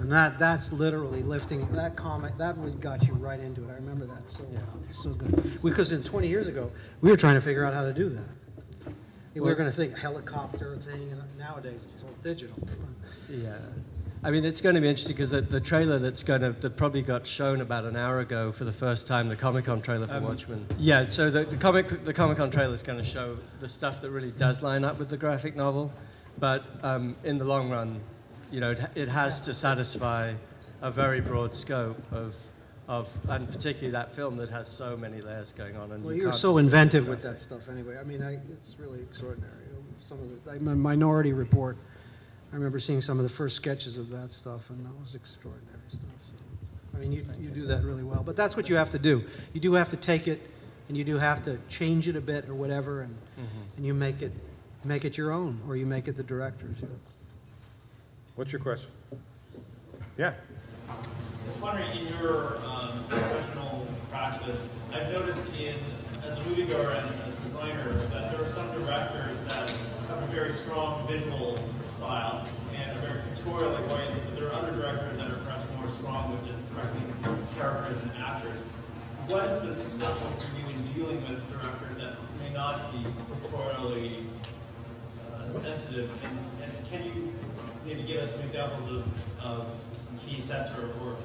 And that's literally lifting, that comic, that got you right into it. I remember that so good. Because 20 years ago, we were trying to figure out how to do that. We were going to think helicopter thing, and nowadays it's all digital. Yeah. I mean, it's going to be interesting because the trailer that probably got shown about an hour ago for the first time, the Comic-Con trailer for Watchmen. Yeah, so the Comic-Con trailer is going to show the stuff that really does line up with the graphic novel, but in the long run, you know, it has to satisfy a very broad scope of and particularly that film that has so many layers going on. And well, you're so inventive with that stuff anyway. I mean, it's really extraordinary. Some of the Minority Report, I remember seeing some of the first sketches of that stuff, and that was extraordinary stuff. So, I mean, you do that really well. But that's what you have to do. You do have to take it, and you do have to change it a bit or whatever, and and you make it your own, or you make it the director's. You know. What's your question? Yeah. I was wondering, in your professional practice, I've noticed as a moviegoer and a designer, that there are some directors that have a very strong visual style and are very pictorially oriented, but there are other directors that are perhaps more strong with just directing characters and actors. What has been successful for you in dealing with directors that may not be pictorially sensitive? And can you maybe give us some examples of some key sets or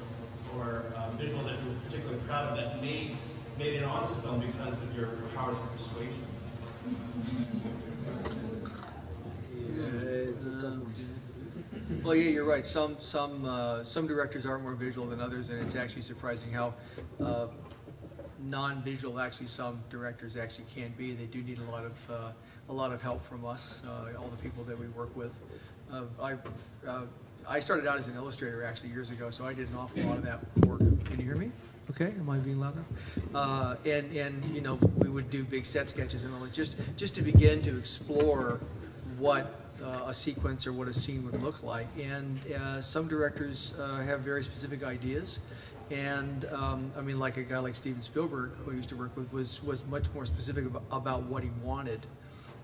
visuals that you're particularly proud of that made it onto film because of your powers of persuasion? It's a tough one. Well, yeah, you're right. Some directors are more visual than others, and it's actually surprising how non-visual actually some directors actually can be. They do need a lot of help from us, all the people that we work with. I started out as an illustrator actually years ago, so I did an awful lot of that work. Can you hear me? Okay, am I being loud enough? And you know, we would do big set sketches and all that, just to begin to explore what a sequence or what a scene would look like. And some directors have very specific ideas. And I mean, like a guy like Steven Spielberg, who I used to work with, was much more specific about what he wanted.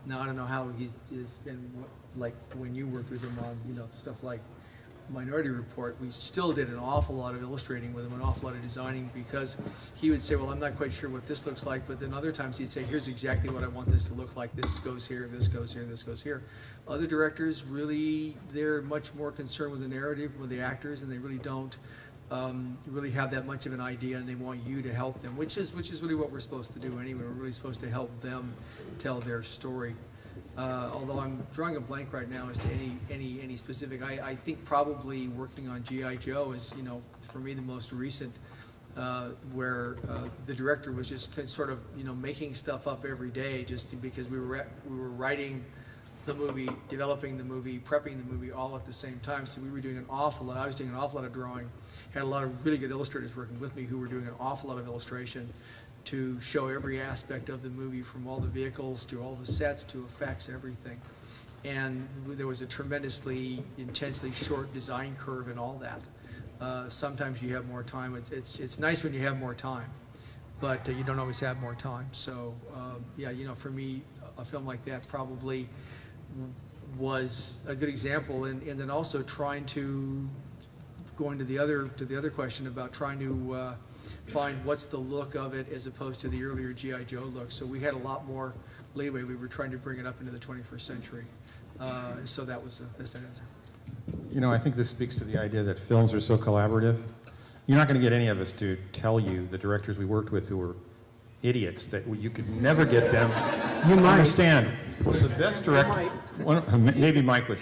Now, I don't know how he's been, like when you worked with him on, you know, stuff like Minority Report. We still did an awful lot of illustrating with him, an awful lot of designing, because he would say, well, I'm not quite sure what this looks like, but then other times he'd say, here's exactly what I want this to look like. This goes here, this goes here, this goes here. Other directors really, they're much more concerned with the narrative, with the actors, and they really don't really have that much of an idea, and they want you to help them, which is really what we're supposed to do anyway. We're really supposed to help them tell their story. Although I'm drawing a blank right now as to any specific. I think probably working on G.I. Joe is, you know, for me the most recent, where the director was just sort of, you know, making stuff up every day, just because we were writing the movie, developing the movie, prepping the movie all at the same time. So we were doing an awful lot. I was doing an awful lot of drawing. Had a lot of really good illustrators working with me who were doing an awful lot of illustration to show every aspect of the movie, from all the vehicles to all the sets to effects, everything. And there was a tremendously, intensely short design curve and all that. Sometimes you have more time. It's nice when you have more time, but you don't always have more time. So yeah, you know, for me, a film like that probably was a good example. And then also trying to, going to the other question about trying to find what's the look of it as opposed to the earlier G.I. Joe look. So we had a lot more leeway. We were trying to bring it up into the 21st century. So that's that answer. You know, I think this speaks to the idea that films are so collaborative. You're not going to get any of us to tell you, the directors we worked with who were idiots, that you could never get them. You might understand. One of the best directors, maybe Mike would.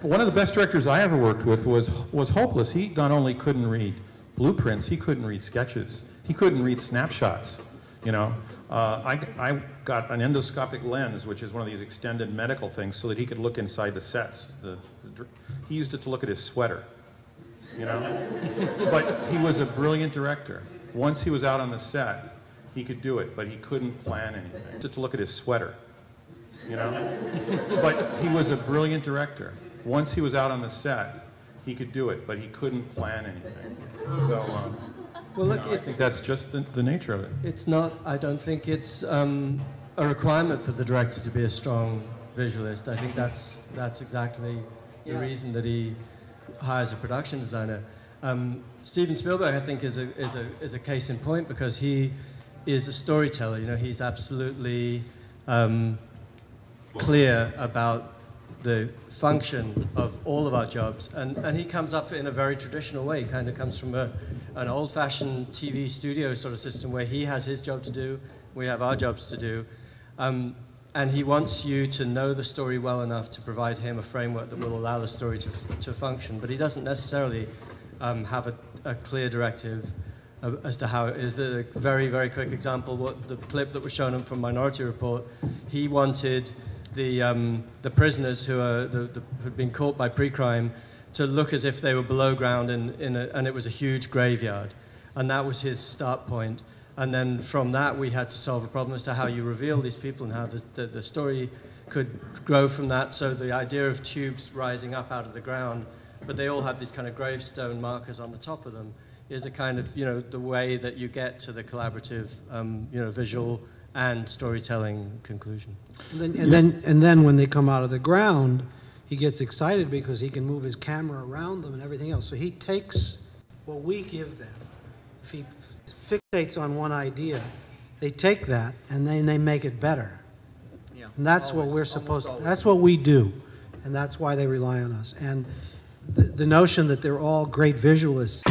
One of the best directors I ever worked with was hopeless. He not only couldn't read blueprints, he couldn't read sketches. He couldn't read snapshots. You know, I got an endoscopic lens, which is one of these extended medical things, so that he could look inside the sets. He used it to look at his sweater. You know, but he was a brilliant director. Once he was out on the set, he could do it, but he couldn't plan anything. Just to look at his sweater. You know, but he was a brilliant director. Once he was out on the set, he could do it, but he couldn't plan anything. So, well, look, I think that's just the nature of it. It's not, I don't think it's a requirement for the director to be a strong visualist. I think that's exactly the reason that he hires a production designer. Steven Spielberg, I think, is a case in point because he is a storyteller. You know, he's absolutely clear about the function of all of our jobs, and he comes up in a very traditional way. He kind of comes from an old-fashioned TV studio sort of system where he has his job to do, we have our jobs to do, and he wants you to know the story well enough to provide him a framework that will allow the story to function, but he doesn't necessarily have a clear directive as to how it is. A very, very quick example, the clip that was shown up from Minority Report, he wanted the prisoners who'd been caught by pre-crime to look as if they were below ground and it was a huge graveyard. And that was his start point. And then from that, we had to solve a problem as to how you reveal these people and how the story could grow from that. So the idea of tubes rising up out of the ground, but they all have these kind of gravestone markers on the top of them, is a kind of, you know, the way that you get to the collaborative, you know, visual and storytelling conclusion. And then when they come out of the ground, he gets excited because he can move his camera around them and everything else. So he takes what we give them. If he fixates on one idea, they take that and then they make it better. Yeah, and that's always, what we're supposed to, always. that's what we do. And that's why they rely on us. And the notion that they're all great visualists